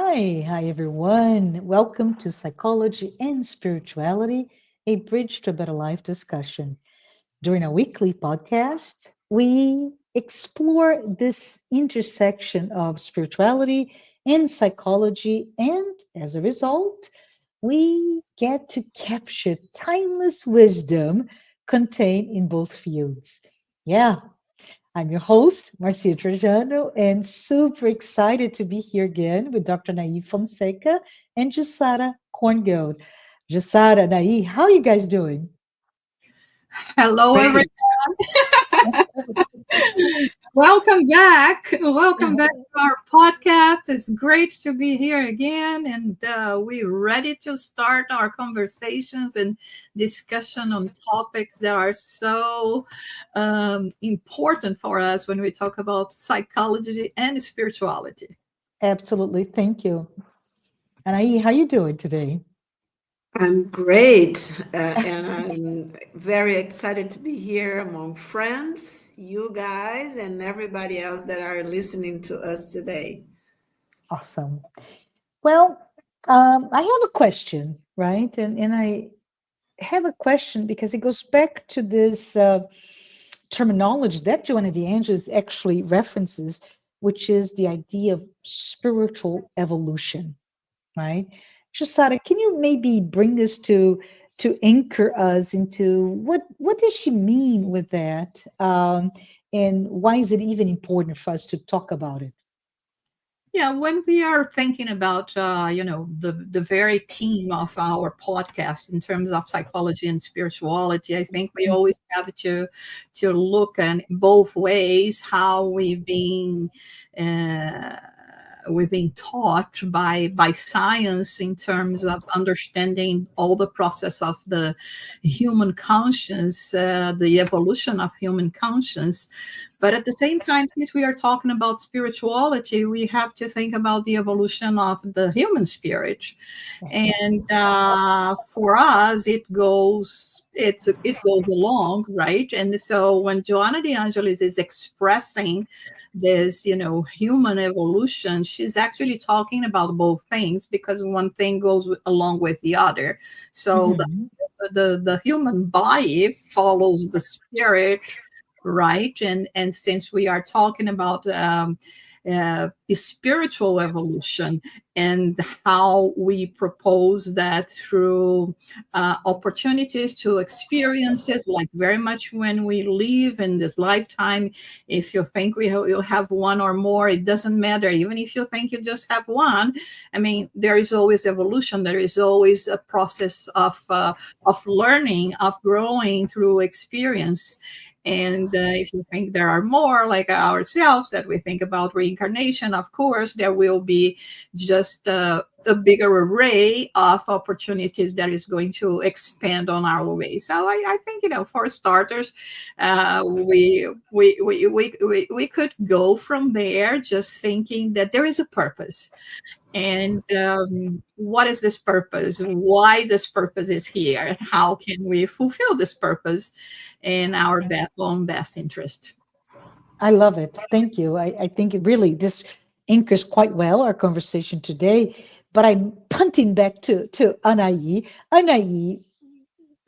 Hi everyone. Welcome to Psychology and Spirituality, a bridge to a better life discussion. During our weekly podcast, we explore this intersection of spirituality and psychology, and as a result, we get to capture timeless wisdom contained in both fields. Yeah, I'm your host, Marcia Trajano, and super excited to be here again with Dr. Anahy Fonseca and Jussara Korngold. Jussara, Anahy, how are you guys doing? Hello, everyone. Great. Welcome back. Welcome back to our podcast. It's great to be here again, and we're ready to start our conversations and discussion on topics that are so important for us when we talk about psychology and spirituality. Absolutely. Thank you. Anahy, how are you doing today? I'm great. And I'm very excited to be here among friends, you guys, and everybody else that are listening to us today. Awesome. Well, I have a question, right? And I have a question because it goes back to this terminology that Joanna DeAngelis actually references, which is the idea of spiritual evolution, right? Shasada, can you maybe bring us to anchor us into what does she mean with that, and why is it even important for us to talk about it? Yeah, when we are thinking about the very theme of our podcast in terms of psychology and spirituality, I think we always have to look in both ways how uh, we've been taught by science in terms of understanding all the process of the human conscience, the evolution of human conscience. But at the same time, since we are talking about spirituality, we have to think about the evolution of the human spirit. Yes. And for us, it goes along, right? And so when Joanna De Angelis is expressing this, human evolution, she's actually talking about both things because one thing goes along with the other. So Mhm. the human body follows the spirit, right? And since we are talking about spiritual evolution and how we propose that through opportunities to experience it, like very much when we live in this lifetime, if you think you have one or more, it doesn't matter. Even if you think you just have one, I mean, there is always evolution. There is always a process of learning, of growing through experience. And if you think there are more like ourselves, that we think about reincarnation, of course, there will be just a bigger array of opportunities that is going to expand on our way. So I think, for starters, we could go from there just thinking that there is a purpose. And what is this purpose? Why this purpose is here? How can we fulfill this purpose in our own best interest? I love it. Thank you. I think it really this anchors quite well our conversation today. But I'm punting back to Anahy. Anahy,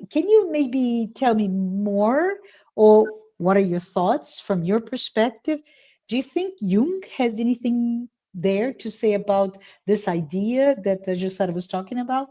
can you maybe tell me more, or what are your thoughts from your perspective? Do you think Jung has anything there to say about this idea that Jussara was talking about?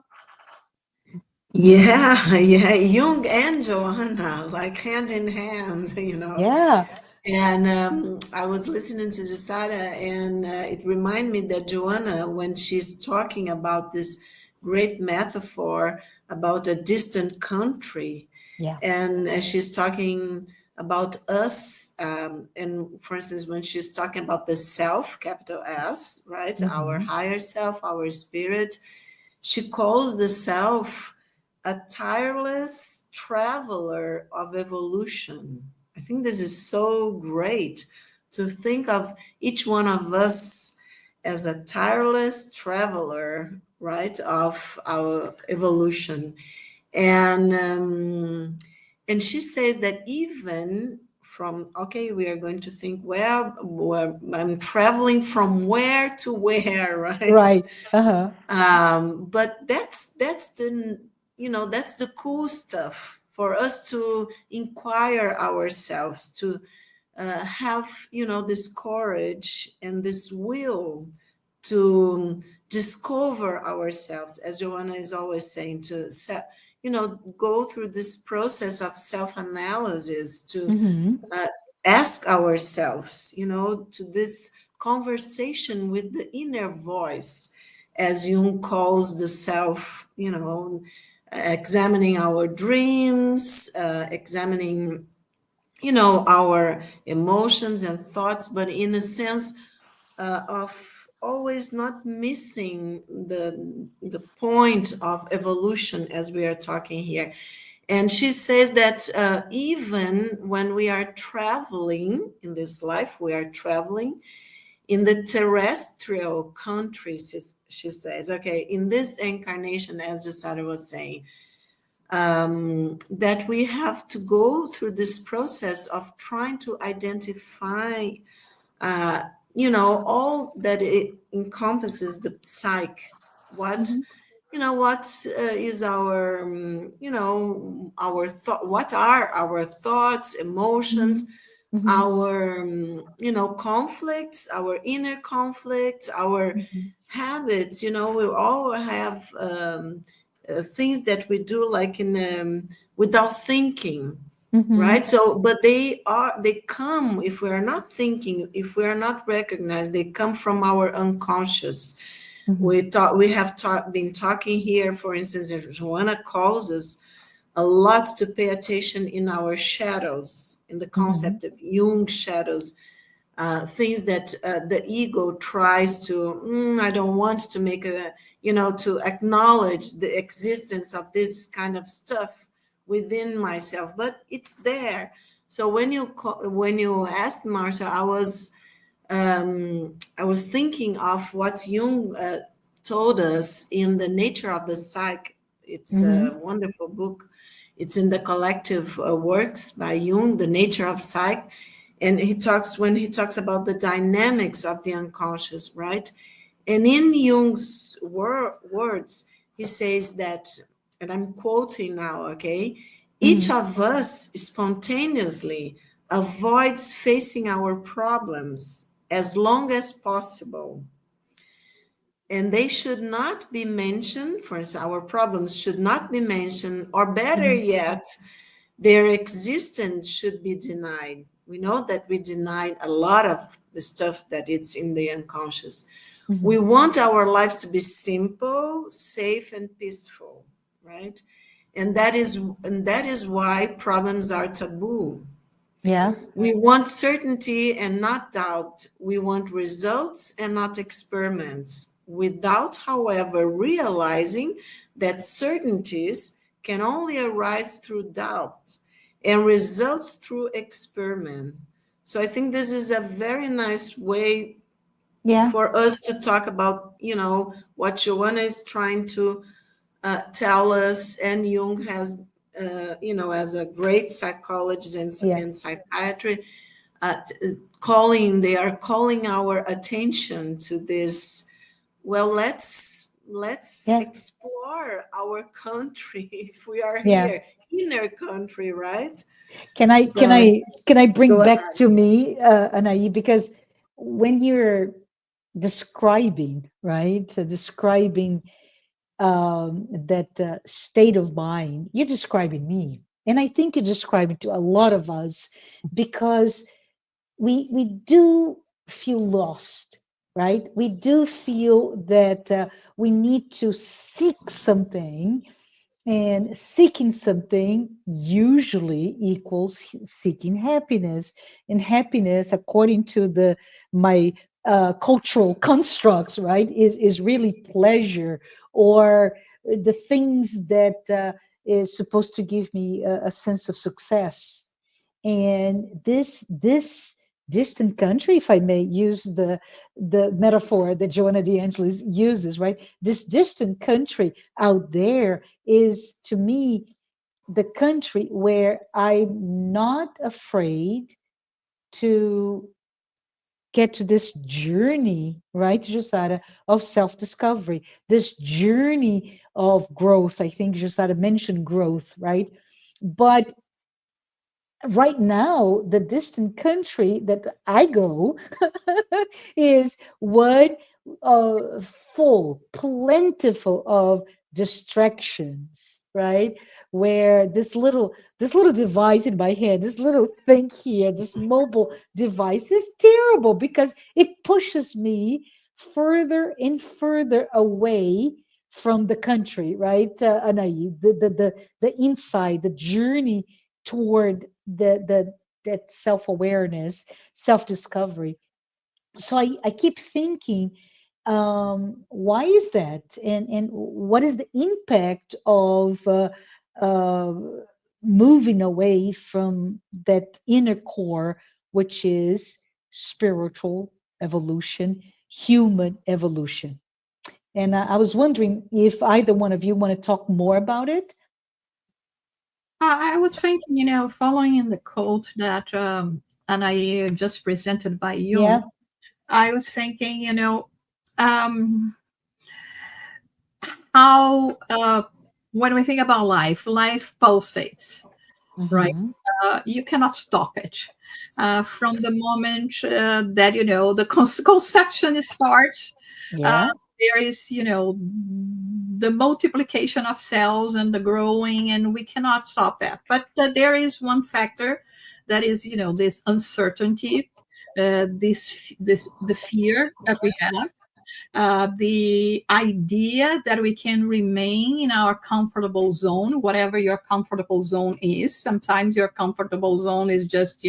Yeah, yeah, Jung and Joanna, like hand in hand, Yeah. And I was listening to Jussara, and it reminded me that Joanna, when she's talking about this great metaphor about a distant country, Yeah. and she's talking about us, and for instance, when she's talking about the self, capital S, right, our Hmm. higher self, our spirit, she calls the self a tireless traveler of evolution. I think this is so great to think of each one of us as a tireless traveler, right, of our evolution. And she says that even from, okay, we are going to think, well, I'm traveling from where to where, right? Right. Uh-huh. But that's the, that's the cool stuff for us to inquire ourselves, to have, this courage and this will to discover ourselves, as Joanna is always saying, to go through this process of self-analysis, to Mm-hmm. uh, ask ourselves, to this conversation with the inner voice, as Jung calls the self, examining our dreams, examining, our emotions and thoughts, but in a sense of always not missing the point of evolution, as we are talking here. And she says that even when we are traveling in this life, we are traveling in the terrestrial countries, she says, okay, in this incarnation, as Jussara was saying, that we have to go through this process of trying to identify, uh, all that it encompasses the psyche. What Mm-hmm. what is our our thought, what are our thoughts, emotions, Mm-hmm. our conflicts, our inner conflicts, our Mm-hmm. habits. We all have things that we do, like in without thinking, Mm-hmm. right? So but they come, if we are not thinking, if we are not recognized, they come from our unconscious. Mm-hmm. We have been talking here, for instance, Joanna calls us a lot to pay attention in our shadows, in the Mm-hmm. concept of Jung shadows, things that the ego tries to, I don't want to make to acknowledge the existence of this kind of stuff within myself, but it's there. So when you asked, Marcia, I was thinking of what Jung told us in The Nature of the Psyche. It's a Mm-hmm. wonderful book. It's in the collective works by Jung, The Nature of Psyche. And when he talks about the dynamics of the unconscious, right? And in Jung's words, he says that, and I'm quoting now, okay, each Mm-hmm. of us spontaneously avoids facing our problems as long as possible. And they should not be mentioned, for instance, our problems should not be mentioned, or better Mm-hmm. yet, their existence should be denied. We know that we denied a lot of the stuff that it's in the unconscious. Mm-hmm. We want our lives to be simple, safe, and peaceful, right? And that is why problems are taboo. Yeah. We want certainty and not doubt. We want results and not experiments, without, however, realizing that certainties can only arise through doubt and results through experiment. So I think this is a very nice way Yeah. for us to talk about, what Joanna is trying to tell us, and Jung has, as a great psychologist Yeah. and psychiatry, they are calling our attention to this. Well, let's Yeah. explore our country if we are Yeah. here, inner country, right? Can I can But I can I bring go back ahead. to me, Anahy, because when you're describing, right, describing that state of mind, you're describing me, and I think you're describing to a lot of us, because we do feel lost, right? We do feel that we need to seek something, and seeking something usually equals seeking happiness. And happiness, according to the my cultural constructs, right, is really pleasure, or the things that is supposed to give me a sense of success. And this distant country, if I may use the metaphor that Joanna de Angelis uses, right, this distant country out there is, to me, the country where I'm not afraid to get to this journey, right, Jussara, of self-discovery, this journey of growth. I think Jussara mentioned growth, right? But right now, the distant country that I go is one full, plentiful of distractions, right? Where this little device in my hand, this little thing here, this mobile device is terrible because it pushes me further and further away from the country, right, Anahy? The inside, the journey toward the that self-awareness, self-discovery. So I keep thinking, why is that, and what is the impact of uh, moving away from that inner core, which is spiritual evolution, human evolution. And I was wondering if either one of you want to talk more about it. I was thinking, following in the quote that and I just presented by Jung, Yeah. I was thinking, um, how when we think about life, life pulsates, right? Hmm. You cannot stop it. From the moment that the conception starts, uh, Yeah. there is the multiplication of cells and the growing, and we cannot stop that. But there is one factor that is this uncertainty, this the fear that we have, the idea that we can remain in our comfortable zone, whatever your comfortable zone is. Sometimes your comfortable zone is just,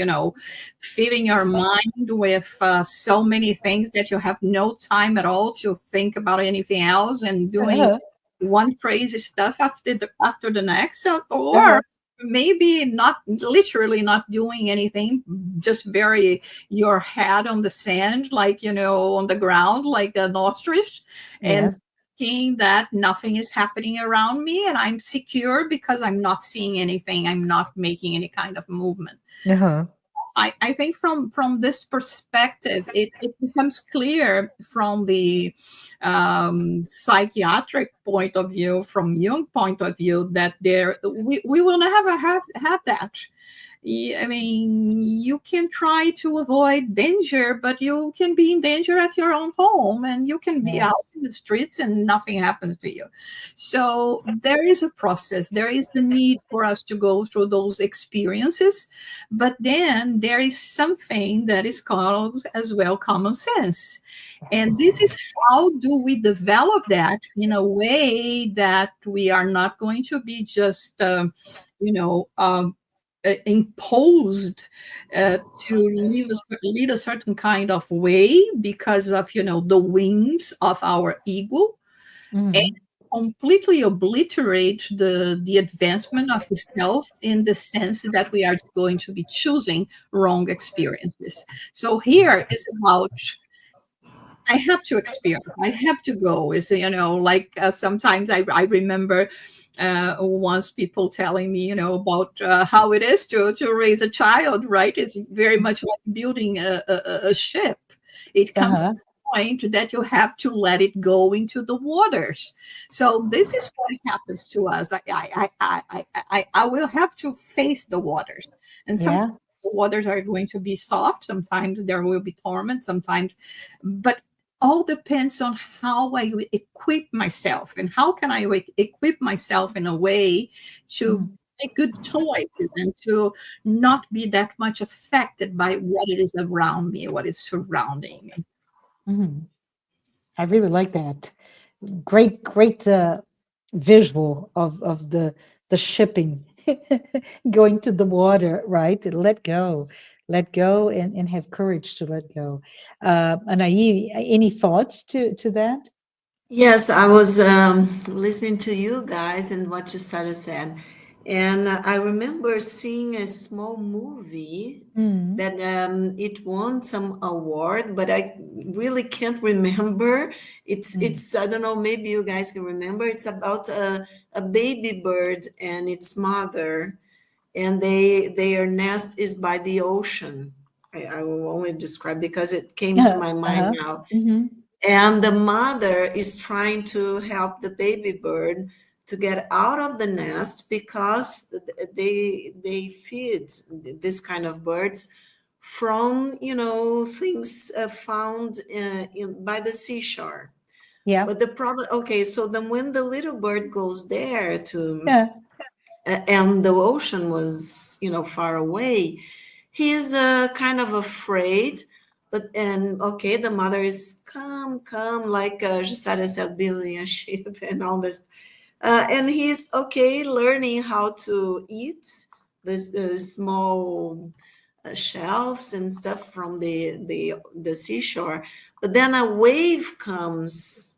filling your mind with so many things that you have no time at all to think about anything else and doing Uh-huh. one crazy stuff after the next. Uh-huh. Or maybe not literally not doing anything, just bury your head on the sand, like on the ground, like an ostrich, and Yes. thinking that nothing is happening around me and I'm secure because I'm not seeing anything, I'm not making any kind of movement. Uh-huh. I think from this perspective, it becomes clear from the psychiatric point of view, from Jung point of view, that we will never have that. I mean, you can try to avoid danger, but you can be in danger at your own home, and you can be out Yes. in the streets and nothing happens to you. So there is a process. There is the need for us to go through those experiences, but then there is something that is called as well common sense. And this is how do we develop that in a way that we are not going to be just, you know, um, imposed to lead a certain kind of way because of the whims of our ego, and Hmm. completely obliterate the advancement of the self in the sense that we are going to be choosing wrong experiences. So here is about I have to experience. I have to go. Is like sometimes I remember once people telling me about how it is to raise a child. Right? It's very much like building a ship. It comes to Uh-huh. a point that you have to let it go into the waters. So this is what happens to us. I will have to face the waters, and sometimes Yeah. the waters are going to be soft. Sometimes there will be torment. Sometimes, but all depends on how I equip myself and how can I equip myself in a way to Mm-hmm. make good choices and to not be that much affected by what it is around me, what is surrounding me. Mm-hmm. I really like that. Great, great visual of the shipping going to the water, right? To let go, and have courage to let go. Anaí, any thoughts to that? Yes, I was listening to you guys and what Jussara said. And I remember seeing a small movie Mm, that it won some award, but I really can't remember. mm, It's I don't know, maybe you guys can remember. It's about a baby bird and its mother, and their nest is by the ocean. I will only describe because it came to my mind Uh-huh. now. Mm-hmm. And the mother is trying to help the baby bird to get out of the nest because they feed this kind of birds from things found by the seashore. Yeah. But the problem, okay, so then when the little bird goes there to Yeah. and the ocean was far away, he is kind of afraid. But and okay, the mother is come, like Jussara said, building a ship and all this, and he's okay learning how to eat this small shells and stuff from the seashore. But then a wave comes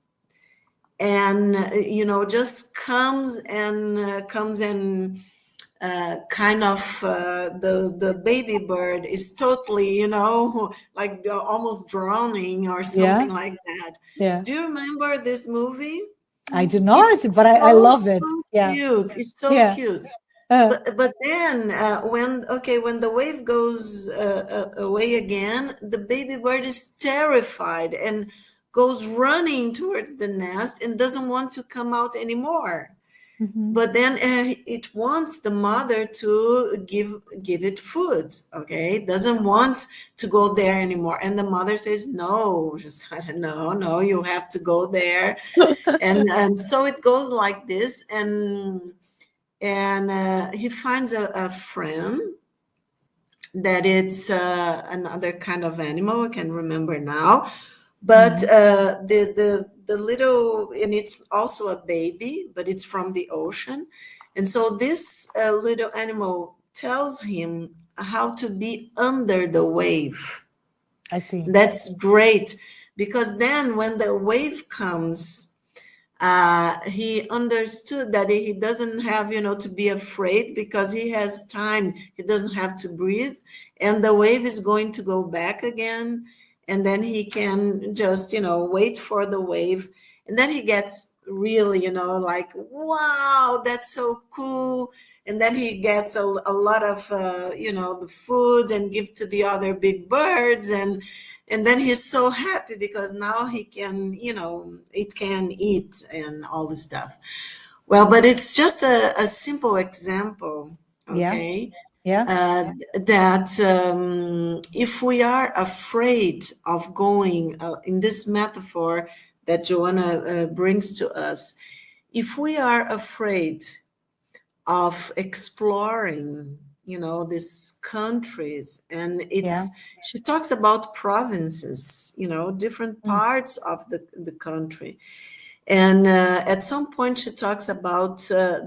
and just comes and kind of the baby bird is totally like almost drowning or something Yeah. like that. Yeah. Do you remember this movie? I do not, but It's I so love it. so Yeah. cute. It's so Yeah. cute. Uh, But then when the wave goes away again, the baby bird is terrified and goes running towards the nest and doesn't want to come out anymore. mhm. But then it wants the mother to give it food. Okay, it doesn't want to go there anymore, and the mother says no, just no, you have to go there. And so it goes like this, and he finds a friend that it's another kind of animal. I can remember now, but Mhm. the little, and it's also a baby, but it's from the ocean. And so this little animal tells him how to be under the wave. I see. That's great, because then when the wave comes, he understood that he doesn't have to be afraid, because he has time. He doesn't have to breathe, and the wave is going to go back again, and then he can just wait for the wave. And then he gets really like, wow, that's so cool. And then he gets a lot of the food and give to the other big birds, and then he's so happy because now he can it can eat and all the stuff. Well, but it's just a simple example, Yeah. okay, Yeah. that if we are afraid of going in this metaphor that Joanna brings to us, if we are afraid of exploring these countries, and Yeah. she talks about provinces, different Mm. parts of the country. And at some point she talks about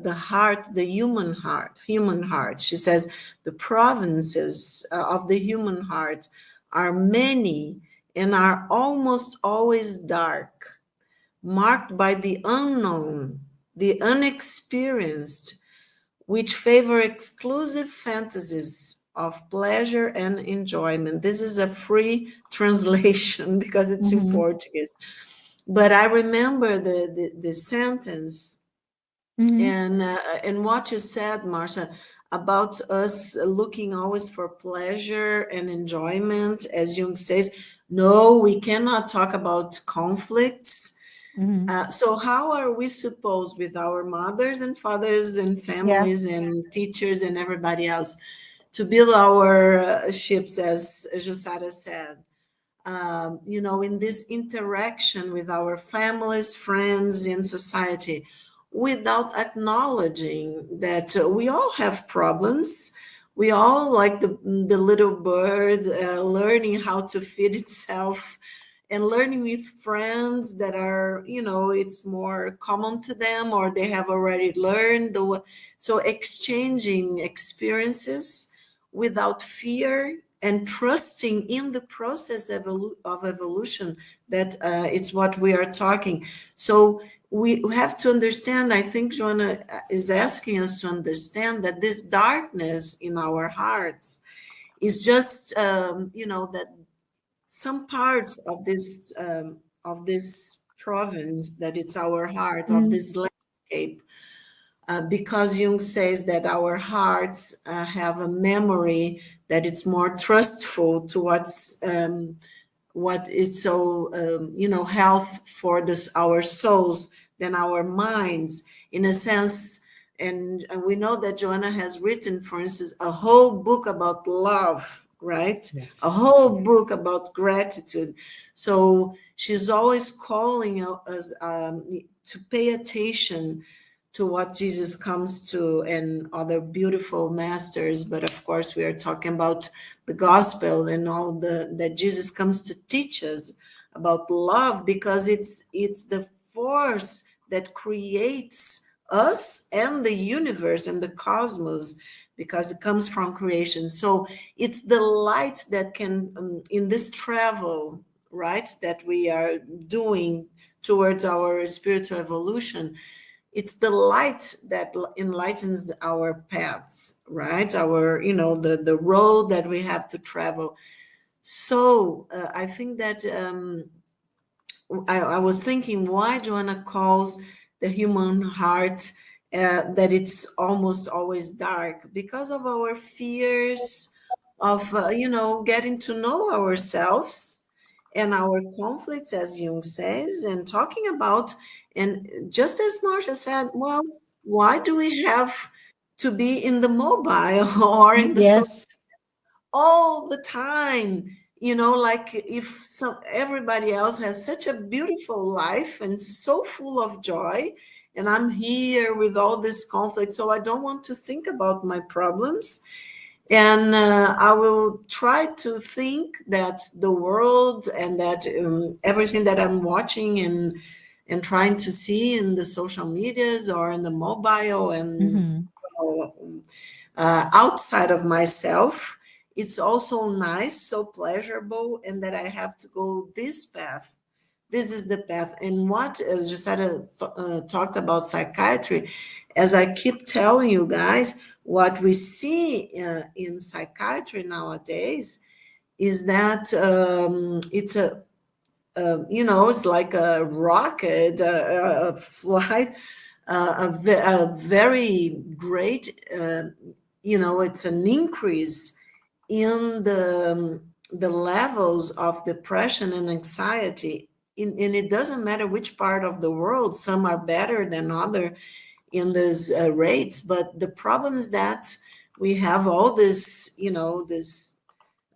the heart, the human heart. She says the provinces of the human heart are many and are almost always dark, marked by the unknown, the unexperienced, which favor exclusive fantasies of pleasure and enjoyment. This is a free translation because it's in Mhm. Portuguese. But I remember the sentence, Mhm. and what you said, Marcia, about us looking always for pleasure and enjoyment. As Jung says, no, we cannot talk about conflicts. Mhm. So how are we supposed, with our mothers and fathers and Yeah. families and teachers and everybody else, to build our ships, as Jussara said, in this interaction with our families, friends, in society, without acknowledging that we all have problems. We all, like the little bird, learning how to feed itself, and learning with friends that are, it's more common to them, or they have already learned. So exchanging experiences without fear, and trusting in the process of evolution, that it's what we are talking. So we have to understand, I think Joanna is asking us to understand, that this darkness in our hearts is just that some parts of this province, that it's our heart, of Mm. this landscape, because Jung says that our hearts have a memory that it's more trustful towards what is so health for this our souls than our minds in a sense. And we know that Joanna has written, for instance, a whole book about love, right? A Yes. whole book about gratitude. So she's always calling us to pay attention to what Jesus comes to and other beautiful masters. But of course, we are talking about the gospel and all that Jesus comes to teach us about love, because it's the force that creates us and the universe and the cosmos, because it comes from creation. So it's the light that can in this travel, right, that we are doing towards our spiritual evolution, it's the light that enlightens our paths, right, our the road that we have to travel. So I think that I was thinking why Joanna calls the human heart that it's almost always dark, because of our fears of getting to know ourselves and our conflicts, as Jung says, and talking about, and just as Marcia said, well, why do we have to be in the mobile or in the Yes. all the time, like if everybody else has such a beautiful life and so full of joy, and I'm here with all this conflict, so I don't want to think about my problems. And I will try to think that the world and that everything that I'm watching and trying to see in the social medias or in the mobile and Mm-hmm. outside of myself, it's also nice, so pleasurable, and that I have to go this path. This is the path. And what Jussara talked about psychiatry, as I keep telling you guys, what we see in psychiatry nowadays is that it's like a rocket, a flight, a very great, it's an increase in the levels of depression and anxiety. And it doesn't matter which part of the world, some are better than other in these rates, but the problem is that we have all this, this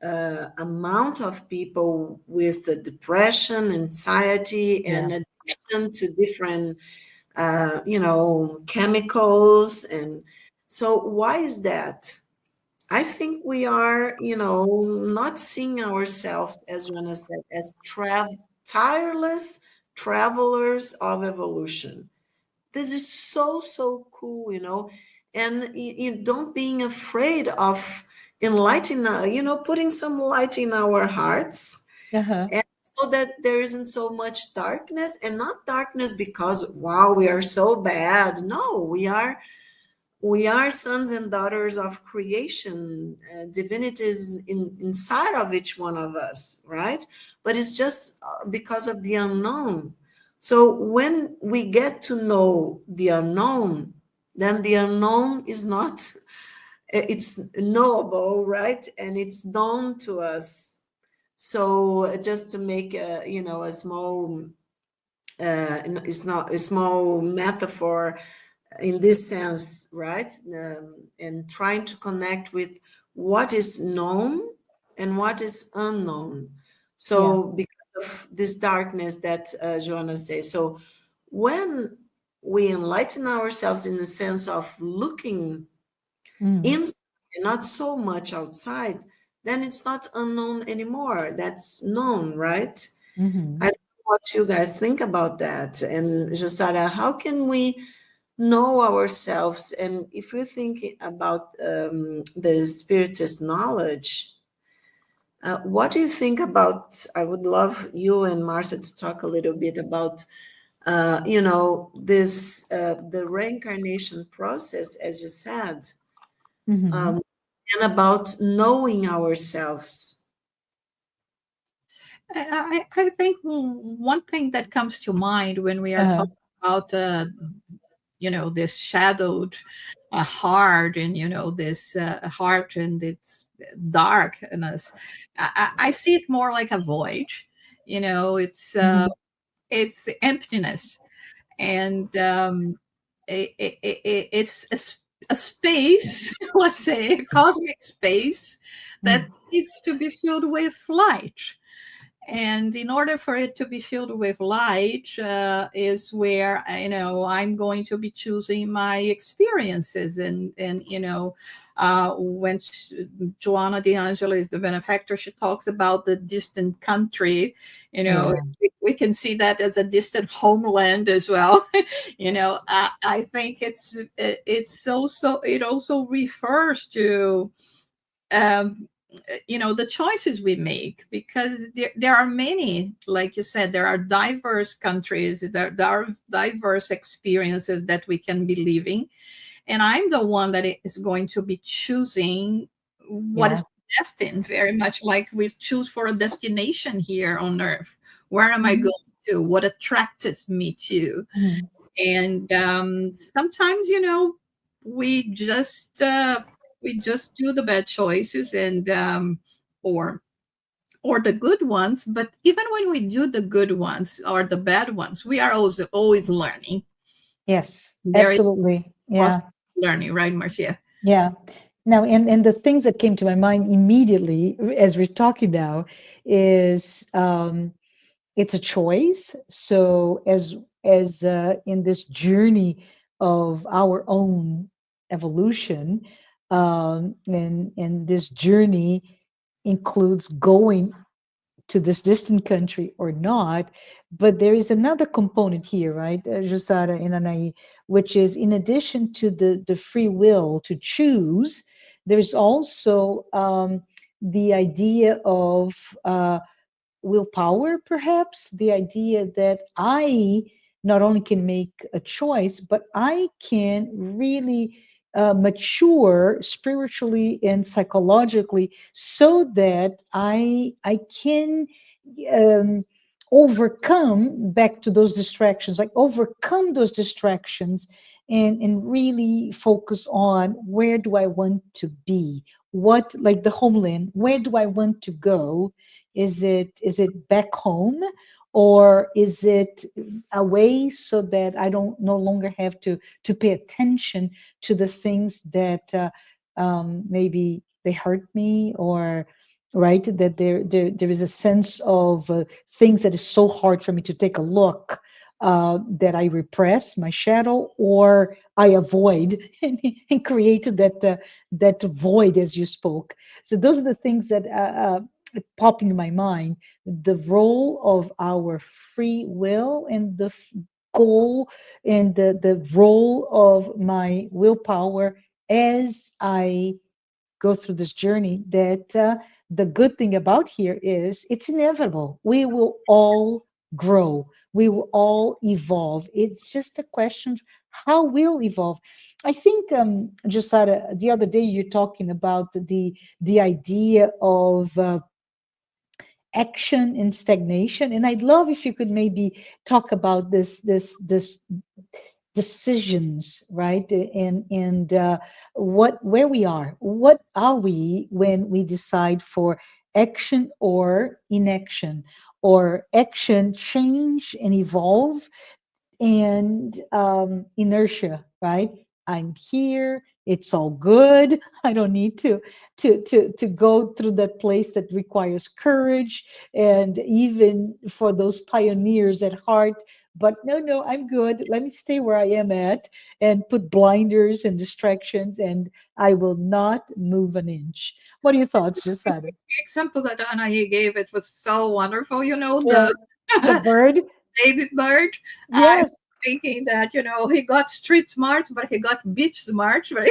amount of people with depression, anxiety, Yeah. and addiction to different, chemicals. And so, why is that? I think we are, not seeing ourselves, as Joanna said, as tireless travelers of evolution. This is so, so cool, and you don't being afraid of enlightening, putting some light in our hearts, Uh-huh. and so that there isn't so much darkness, and not darkness because, wow, we are so bad. No, we are sons and daughters of creation, divinities inside of each one of us, right? But it's just because of the unknown. So when we get to know the unknown, then the unknown is not, it's knowable, right? And it's known to us. So just to make a small, it's not a small metaphor in this sense, right? And trying to connect with what is known and what is unknown. Yeah. So, because of this darkness that Joanna says, so when we enlighten ourselves in the sense of looking Mm. inside and not so much outside, then it's not unknown anymore. That's known, right? I Mm-hmm. don't know what you guys think about that. And Jussara, how can we know ourselves? And if you think about the spiritist knowledge, what do you think about? I would love you and Marcia to talk a little bit about, this the reincarnation process, as you said, Mm-hmm. um, and about knowing ourselves. I think one thing that comes to mind when we are Uh-huh. talking about this shadowed heart, and this heart and its darkness. I see it more like a void. Mhm. It's emptiness, and it's a space, let's say a cosmic space, that Mm. needs to be filled with light. And in order for it to be filled with light, is where I'm going to be choosing my experiences. And when Joanna D'Angelo is the benefactor, she talks about the distant country. Yeah. We can see that as a distant homeland as well. I think it also refers to um, the choices we make, because there are many, like you said, there are diverse countries, there are diverse experiences that we can be living, and I'm the one that is going to be choosing what Yeah. is destined, very much like we choose for a destination here on earth. Where am I Mhm. going to? What attracted me to? Mhm. And sometimes we just uh, we just do the bad choices, and or the good ones. But even when we do the good ones or the bad ones, we are always learning. Yes, There is absolutely. Yeah. also learning, right, Marcia? Yeah. Now, and the things that came to my mind immediately as we're talking now is it's a choice. So as in this journey of our own evolution, and this journey includes going to this distant country or not. But there is another component here, right, Jussara and Anahy, which is in addition to the free will to choose, there's also the idea of willpower, perhaps, the idea that I not only can make a choice, but I can really mature spiritually and psychologically so that I can um, overcome back to those distractions, like overcome those distractions and really focus on where do I want to be? What, like the homeland, where do I want to go? Is it back home, or is it away so that I don't no longer have to pay attention to the things that maybe they hurt me, or right, that there is a sense of things that is so hard for me to take a look, that I repress my shadow or I avoid and create that void as you spoke. So those are the things that pop into my mind. The role of our free will and the goal and the role of my willpower as I go through this journey, that the good thing about here is it's inevitable. We will all grow. We will all evolve. It's just a question of how we'll evolve. I think, Josara, the other day you're talking about the idea of action and stagnation, and I'd love if you could maybe talk about this decisions, right? And where we are, what are we when we decide for action or inaction, or action, change and evolve, and inertia, right? I'm here. It's all good. I don't need to go through that place that requires courage, and even for those pioneers at heart. But no, no, I'm good. Let me stay where I am at and put blinders and distractions, and I will not move an inch. What are your thoughts, Josada? The example that Anahy gave, it was so wonderful. Yeah, The the bird. David Bird. I'm Yes. thinking that he got street smart, but he got beach smart, right?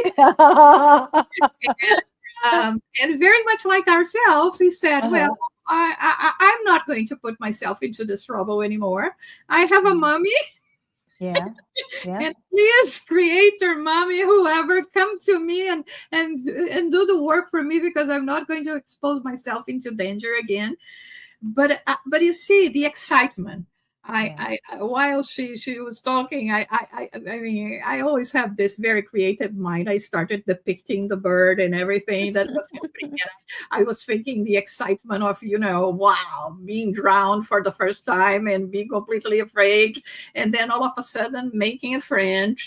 And very much like ourselves, he said, "Well, Uh-huh. I'm not going to put myself into this trouble anymore. I have a mommy, Yeah, yeah. and please, creator, mommy, whoever, come to me and do the work for me, because I'm not going to expose myself into danger again." But you see the excitement. Yeah. While she was talking, I mean, I always have this very creative mind. I started depicting the bird and everything that was happening. And I was thinking the excitement of, wow, being drowned for the first time and being completely afraid. And then all of a sudden making a friend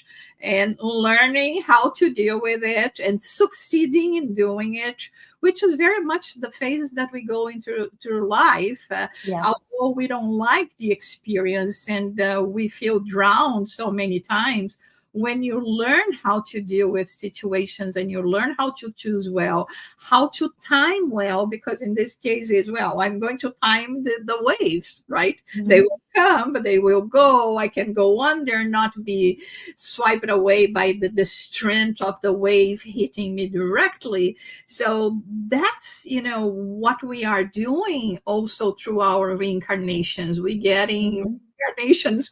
and learning how to deal with it and succeeding in doing it, which is very much the phases that we go into through life. Yeah. Although we don't like the experience and we feel drowned so many times, when you learn how to deal with situations and you learn how to choose well, how to time well, because in this case as well, I'm going to time the waves, right? They Mhm. will come, but they will go. I can go under, not be swiped away by the strength of the wave hitting me directly. So that's, what we are doing also through our reincarnations. We getting Mhm. reincarnations,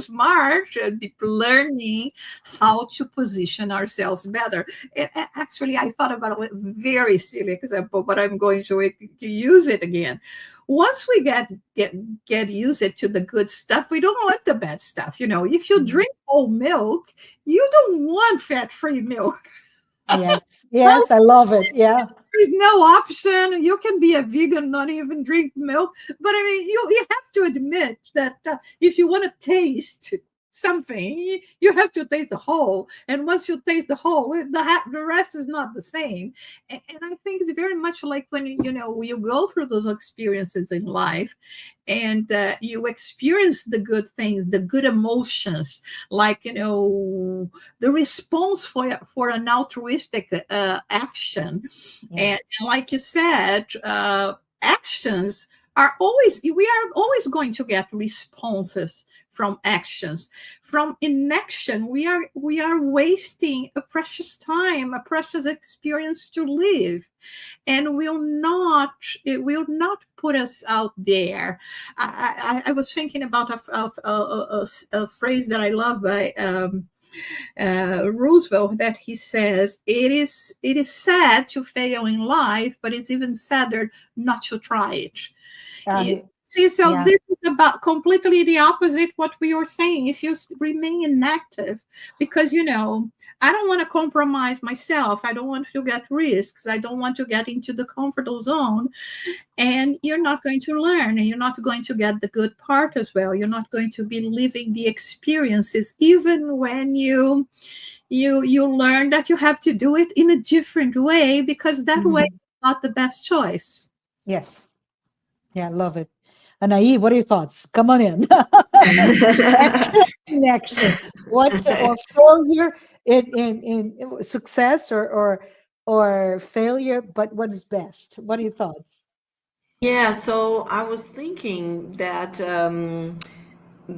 smart, be learning how to position ourselves better. Actually, I thought about a very silly example, but I'm going to use it again. Once we get used to the good stuff, we don't want the bad stuff. If you Mhm. drink whole milk, you don't want fat-free milk. Yes. Yes, I love it. Yeah. There's no option. You can be a vegan, not even drink milk. But I mean, you have to admit that if you want to taste something, you have to taste the whole. And once you taste the whole, the rest is not the same. And I think it's very much like when you go through those experiences in life, and you experience the good things, the good emotions, like the response for an altruistic action. Yeah. And like you said, actions we are always going to get responses from actions. From inaction, we are wasting a precious time, a precious experience to live, and it will not put us out there. I was thinking about a phrase that I love by Roosevelt, that he says, it is sad to fail in life, but it's even sadder not to try it. Uh, See, so yeah. this is about completely the opposite what we are saying. If you remain inactive, because I don't want to compromise myself. I don't want to get risks. I don't want to get into the comfortable zone. And you're not going to learn, and you're not going to get the good part as well. You're not going to be living the experiences, even when you learn that you have to do it in a different way, because that way Mhm. is not the best choice. Yes. Yeah, love it. Anahy, what are your thoughts? Come on in. Action, inaction. What or failure in success or failure, but what is best? What are your thoughts? Yeah, so I was thinking that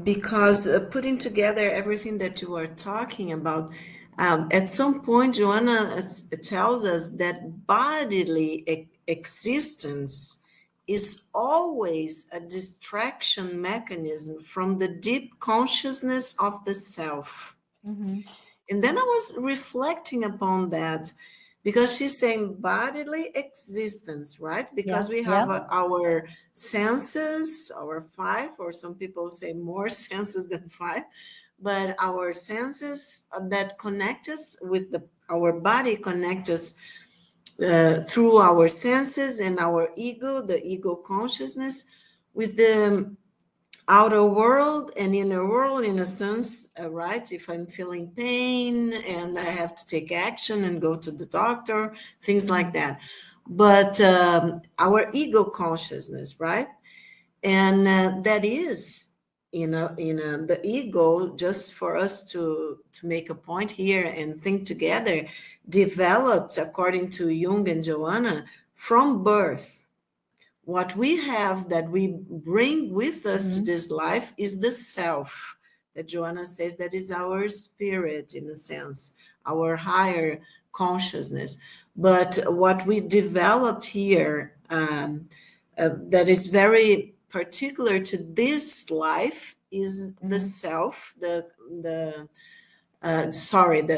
because putting together everything that you are talking about, at some point, Joanna tells us that bodily existence is always a distraction mechanism from the deep consciousness of the self. Mhm. And then I was reflecting upon that because she's saying bodily existence, right? Yeah, Because we yeah. have our senses, our five, or some people say more senses than five, but our senses that connect us with our body, connect us through our senses and our ego, the ego consciousness, with the outer world and inner world, in a sense, right? If I'm feeling pain and I have to take action and go to the doctor, things like Mhm. that. But our ego consciousness, right? And that is, the ego, just for us to make a point here and think together, developed, according to Jung and Joanna, from birth. What we have that we bring with us to Mhm. this life is the self that Joanna says, that is our spirit, in a sense, our higher consciousness. But what we developed here, that is very particular to this life, is the Mhm. self, the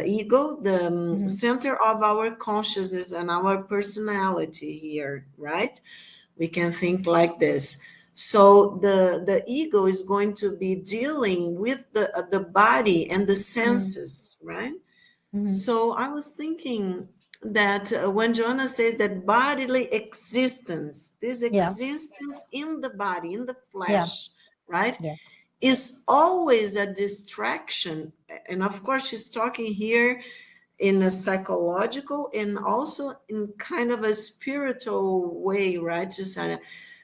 ego, the Mhm. center of our consciousness and our personality here, right? We can think like this. So the ego is going to be dealing with the body and the Mm, senses, right? mhm. So I was thinking that when Joanna says that bodily existence, this Yeah, existence in the body, in the yeah, flesh, right, yeah. is always a distraction. And of course, she's talking here in a psychological and also in kind of a spiritual way, right, Jussara?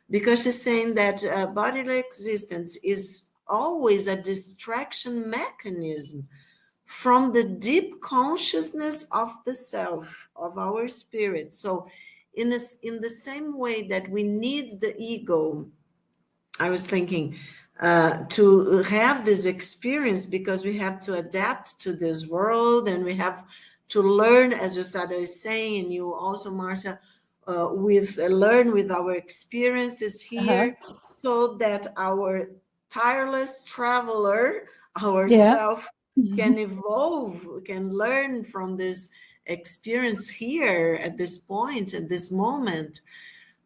Because she's saying that bodily existence is always a distraction mechanism from the deep consciousness of the self, of our spirit. So, in the same way that we need the ego, I was thinking, to have this experience, because we have to adapt to this world and we have to learn, as Josada is saying, and you also, Marcia, with learn with our experiences Uh-huh. here, so that our tireless traveler, Yeah. ourself, can evolve, can learn from this experience here at this point, at this moment,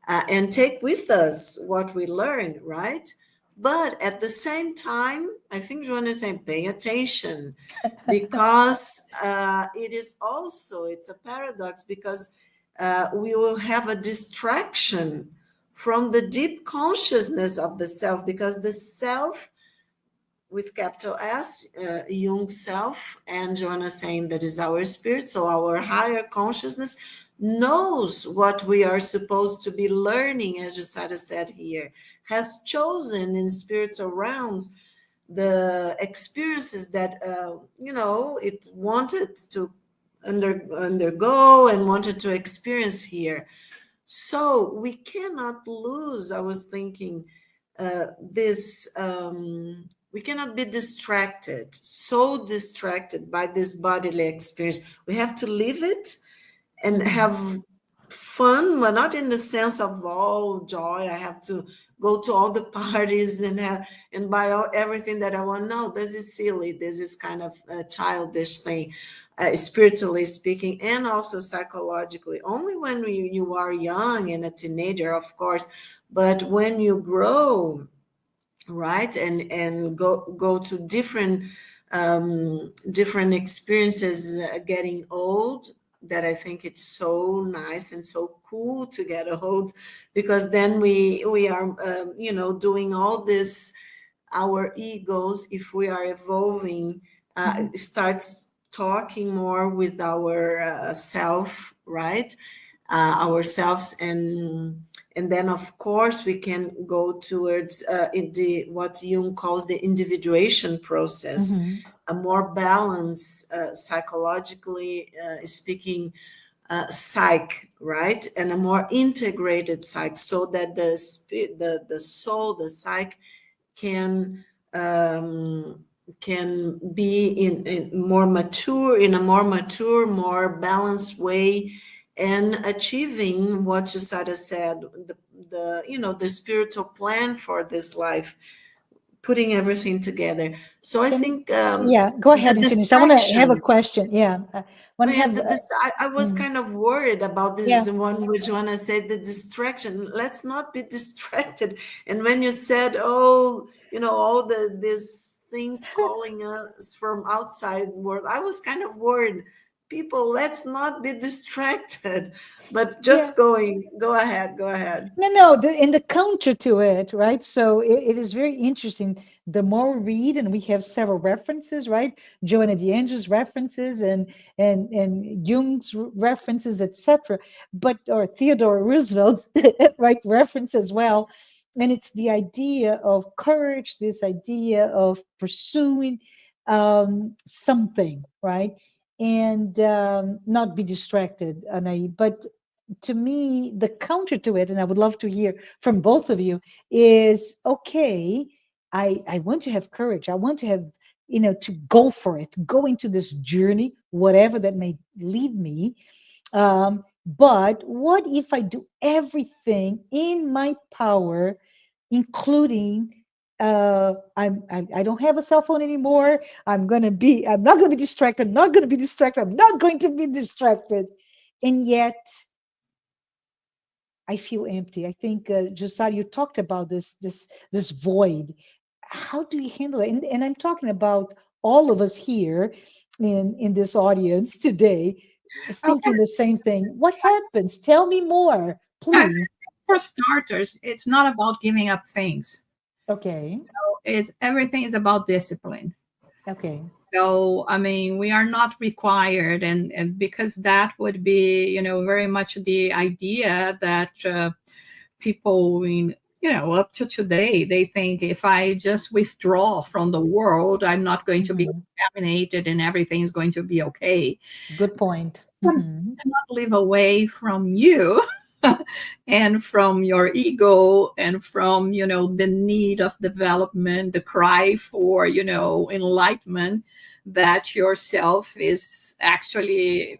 and take with us what we learn, right? But at the same time, I think Joanna is saying, pay attention, because it is also, it's a paradox, because we will have a distraction from the deep consciousness of the self, because the self with capital S, Jung self, and Joanna saying that is our spirit, so our higher consciousness knows what we are supposed to be learning, as Jussara said here, has chosen in spiritual realms the experiences that, it wanted to undergo and wanted to experience here. So we cannot lose, I was thinking, this, we cannot be distracted, so distracted by this bodily experience. We have to live it and Mhm. have fun, but not in the sense of all joy. I have to go to all the parties and have and buy everything that I want. No, this is silly. This is kind of a childish thing, spiritually speaking, and also psychologically. Only when you are young and a teenager, of course, but when you grow, right, and go to different experiences, getting old, that I think it's so nice and so cool to get old, because then we are doing all this, our egos, if we are evolving, Mhm. starts talking more with our self, right, ourselves, and then of course we can go towards in the what Jung calls the individuation process, Mhm. a more balanced, psychologically speaking, psyche, right, and a more integrated psyche, so that the spirit, the soul, the psyche can, can be in more mature, in a more mature, more balanced way, and achieving what Jusada said, the spiritual plan for this life, putting everything together. So I Can think, Yeah, go the ahead and finish. I want to have a distraction. question. Yeah, I want to And have. this, I was Mm, kind of worried about yeah, this one, which one I said, the distraction. Let's not be distracted. And when you said, oh, all these things calling us from outside world, I was kind of worried. People, let's not be distracted. But yeah. just go ahead, go ahead. No, no, in the counter to it, right? So it is very interesting. The more we read, and we have several references, right? Joanna D'Angelo's references and Jung's references, etc. But or Theodore Roosevelt's right reference as well. And it's the idea of courage, this idea of pursuing something, right? And not be distracted, Anahy. But to me, the counter to it, and I would love to hear from both of you, is okay, I want to have courage. I want to have, to go for it, go into this journey, whatever that may lead me. But what if I do everything in my power, including I don't have a cell phone anymore. I'm not gonna be distracted, I'm not gonna be distracted, I'm not going to be distracted. And yet I feel empty. I think, Jussara, you talked about this void. How do you handle it? And I'm talking about all of us here in this audience today, Okay. thinking the same thing. What happens? Tell me more, I- please. For starters, it's not about giving up things. Okay. It's everything is about discipline. Okay. So, I mean, we are not required, and because that would be, very much the idea that people in, up to today, they think if I just withdraw from the world, I'm not going to be Mhm. contaminated and everything is going to be okay. Good point. Cannot Mhm. live away from you and from your ego and from, the need of development, the cry for, enlightenment that yourself is actually,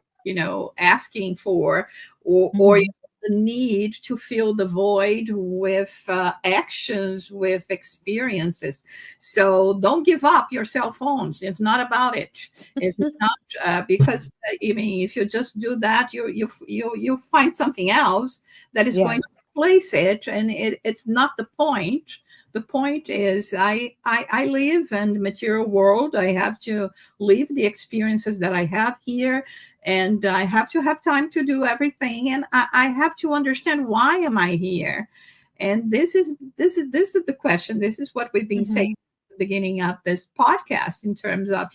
asking for, or Mhm. the need to fill the void with actions, with experiences. So don't give up your cell phones. It's not about it. It's not because I mean, if you just do that, you find something else that is Yeah. going to replace it, and it's not the point. The point is, I live in the material world. I have to live the experiences that I have here, and I have to have time to do everything, and I have to understand why am I here. And this is the question. This is what we've been saying Mhm. at the beginning of this podcast, in terms of,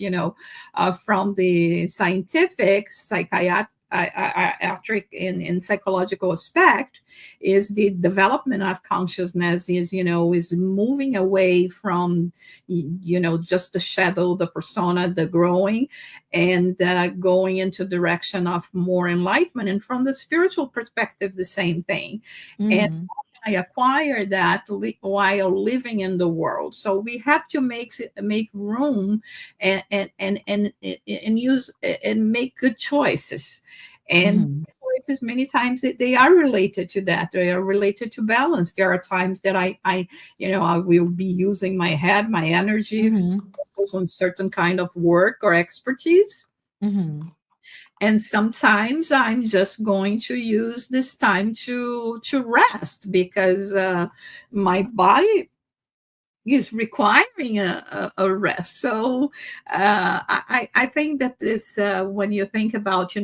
from the scientific, psychiatric, in psychological aspect, is the development of consciousness is moving away from just the shadow, the persona, the growing, and going into direction of more enlightenment. And from the spiritual perspective, the same thing. And Mhm. I acquire that while living in the world. So we have to make room, and use and make good choices. And Mhm. choices, many times, they are related to that. They are related to balance. There are times that I will be using my head, my energy, Mhm. focus on certain kind of work or expertise. Mhm. And sometimes I'm just going to use this time to rest, because my body is requiring a rest. So I think that this, when you think about,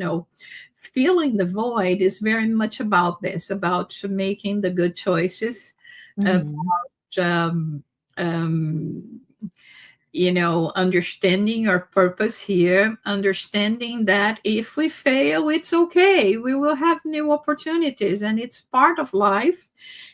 feeling the void, is very much about this, about making the good choices, about Mhm. um, um, understanding our purpose here, understanding that if we fail, it's okay. We will have new opportunities, and it's part of life.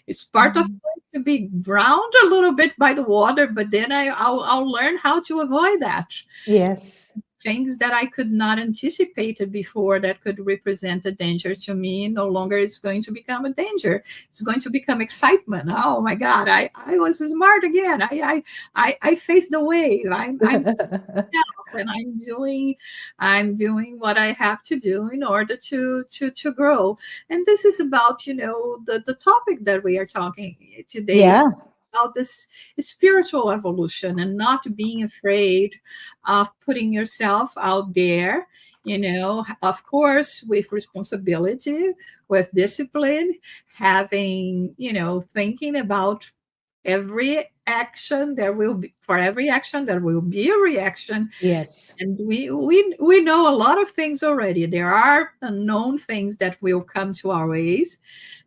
It's part of Mhm. life to be drowned a little bit by the water, but then I'll learn how to avoid that. Yes. Things that I could not anticipate before, that could represent a danger to me, no longer is going to become a danger. It's going to become excitement. Oh my God, I was smart again. I faced the wave. I'm and I'm doing what I have to do in order to grow. And this is about, the topic that we are talking today, Yeah. about this spiritual evolution, and not being afraid of putting yourself out there, of course, with responsibility, with discipline, having, thinking about every action. There will be, for every action there will be a reaction. Yes. And we know a lot of things already. There are unknown things that will come to our ways.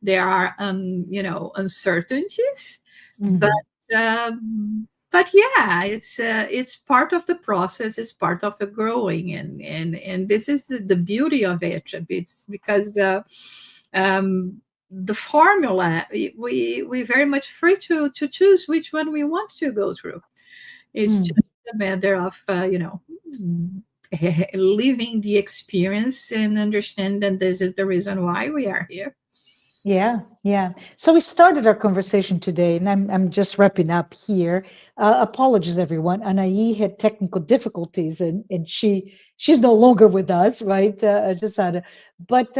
There are uncertainties, but Mhm. yeah, it's part of the process. It's part of the growing, and this is the beauty of it. It's because um the formula, we very much free to choose which one we want to go through. It's just Mm. a matter of living the experience, and understand that this is the reason why we are here. Yeah, yeah. So we started our conversation today, and I'm just wrapping up here. Apologies, everyone. Anahy had technical difficulties, and she's no longer with us, right, Jussara? But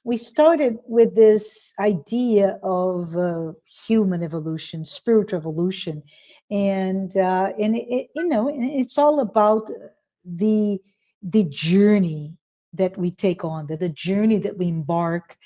we started with this idea of human evolution, spiritual evolution, and and it's all about the the journey that we take on, the journey that we embark,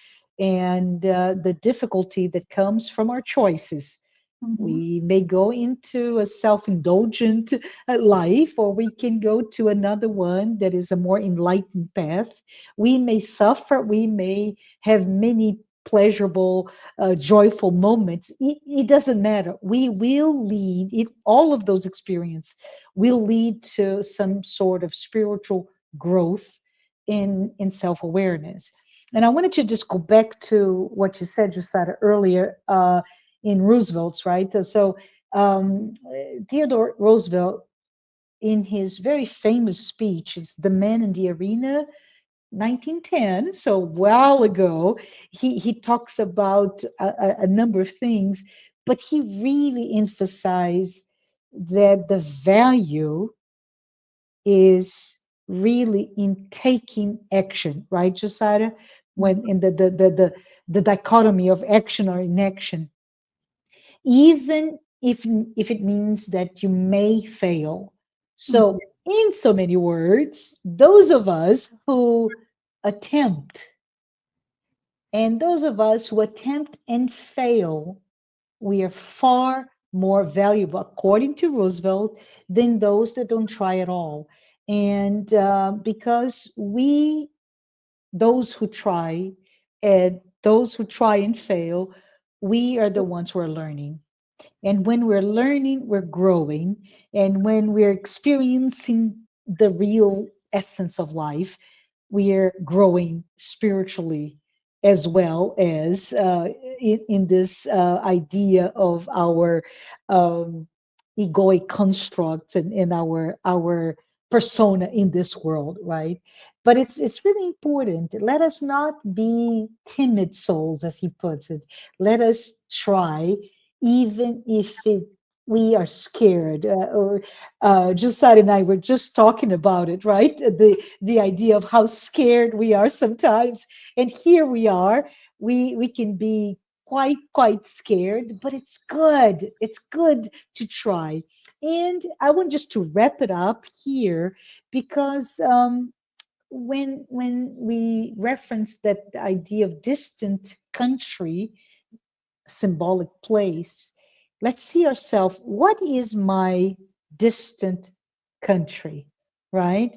and the difficulty that comes from our choices. Mhm. We may go into a self indulgent life, or we can go to another one that is a more enlightened path. We may suffer, we may have many pleasurable, joyful moments. It doesn't matter. We will lead, all of those experiences will lead to some sort of spiritual growth in self awareness. And I wanted to just go back to what you said, Jussara, earlier. In Roosevelt's, right? So Theodore Roosevelt, in his very famous speech, it's The Man in the Arena, 1910, so a while ago, he talks about a number of things, but he really emphasized that the value is really in taking action, right, Josiah? When in the dichotomy of action or inaction, even if it means that you may fail. Mhm. So, in so many words, those of us who attempt and those of us who attempt and fail, we are far more valuable, according to Roosevelt, than those that don't try at all. And because those who try, and those who try and fail, we are the ones who are learning. And when we're learning, we're growing. And when we're experiencing the real essence of life, we're growing spiritually as well as in this idea of our um, egoic constructs and in our persona in this world, right? But it's really important. Let us not be timid souls, as he puts it. Let us try, even if we are scared. Or Jussara and I were just talking about it, right? The idea of how scared we are sometimes, and here we are. We can be quite scared, but it's good. It's good to try. And I want just to wrap it up here because when we reference that idea of distant country, symbolic place, let's see ourselves, what is my distant country, right?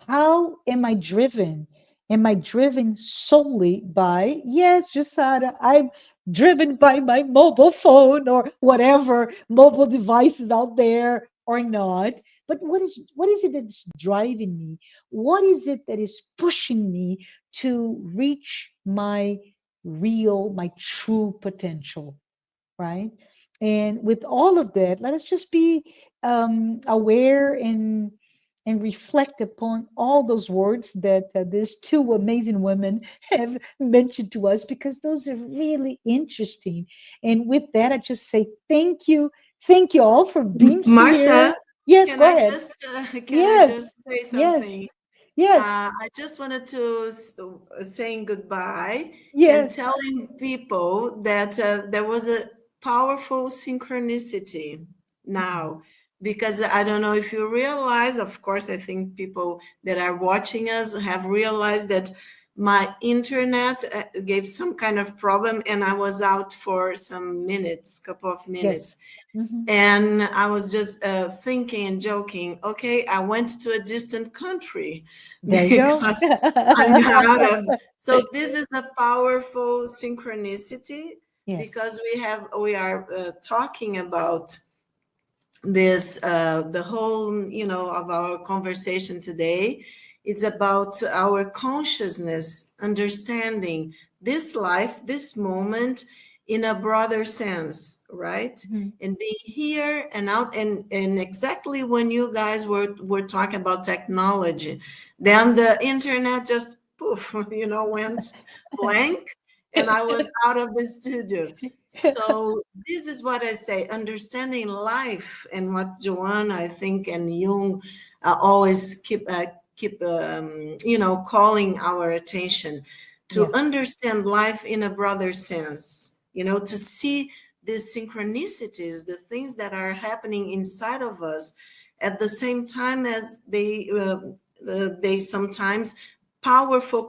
How am I driven? Am I driven solely by, yes, Jusada, I'm driven by my mobile phone or whatever mobile devices out there or not? But what is it that's driving me? What is it that is pushing me to reach my real, my true potential, right? And with all of that, let us just be aware and reflect upon all those words that these two amazing women have mentioned to us, because those are really interesting. And with that, I just say thank you all for being here. Marcia, Yes, go ahead. can I Yes, just say yes, something? yes, I just wanted to saying goodbye and yes. telling people that there was a powerful synchronicity Mhm. now, because I don't know if you realize, of course, I think people that are watching us have realized that my internet gave some kind of problem and I was out for some minutes, couple of Yes. minutes. Hmm. And I was just thinking and joking, okay, I went to a distant country There you go. because I'm out of. So this is a powerful synchronicity Yes. because we are talking about this the whole of our conversation today. It's about our consciousness understanding this life, this moment, in a broader sense, right? Mhm. And being here and out, and exactly when you guys were talking about technology, then the internet just poof went blank, and I was out of the studio. So this is what I say, understanding life, and what Joanna, I think, and Jung always keep calling our attention to Yeah. understand life in a broader sense. To see these synchronicities, the things that are happening inside of us, at the same time as they sometimes powerful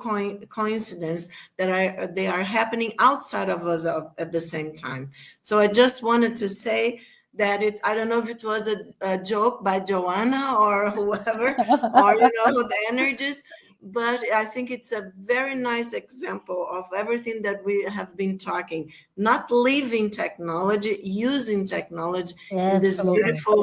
coincidence that they are happening outside of us at the same time. So I just wanted to say that I don't know if it was a joke by Joanna or whoever, or the energies, but I think it's a very nice example of everything that we have been talking. Not leaving technology, using technology in this Absolutely. beautiful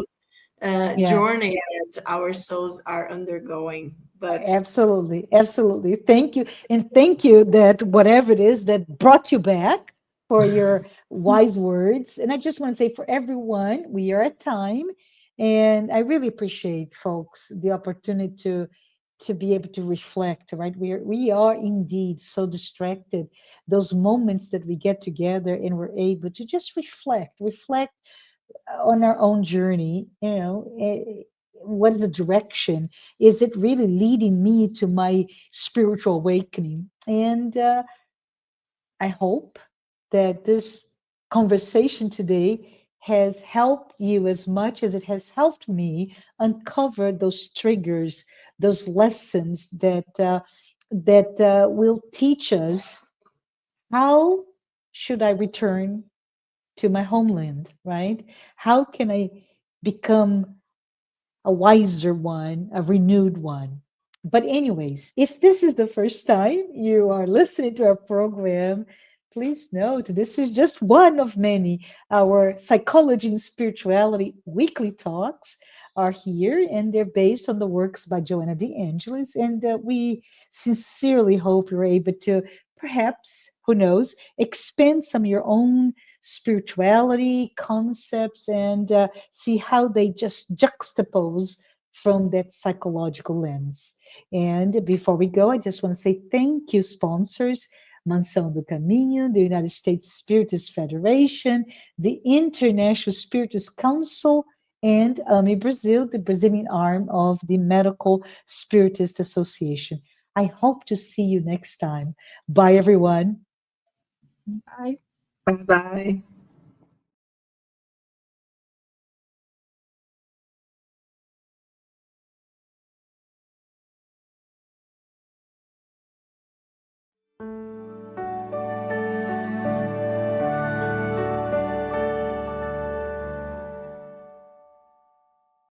Yeah. journey that our souls are undergoing. But Absolutely, absolutely. Thank you. And thank you that whatever it is that brought you back for your wise words. And I just want to say for everyone, we are at time. And I really appreciate, folks, the opportunity to be able to reflect, right? We are indeed so distracted. Those moments that we get together and we're able to just reflect on our own journey, what is the direction? Is it really leading me to my spiritual awakening? And I hope that this conversation today has helped you as much as it has helped me uncover those triggers, those lessons that will teach us how should I return to my homeland, right? How can I become a wiser one, a renewed one? But, anyways, if this is the first time you are listening to our program, please note this is just one of many. Our psychology and spirituality weekly talks are here, and they're based on the works by Joanna De Angelis. And we sincerely hope you're able to perhaps, who knows, expand some of your own spirituality concepts and see how they just juxtapose from that psychological lens. And before we go, I just want to say thank you, sponsors. Mansão do Caminho, the United States Spiritist Federation, the International Spiritist Council, and AMI Brazil, the Brazilian arm of the Medical Spiritist Association. I hope to see you next time. Bye, everyone. Bye. bye bye.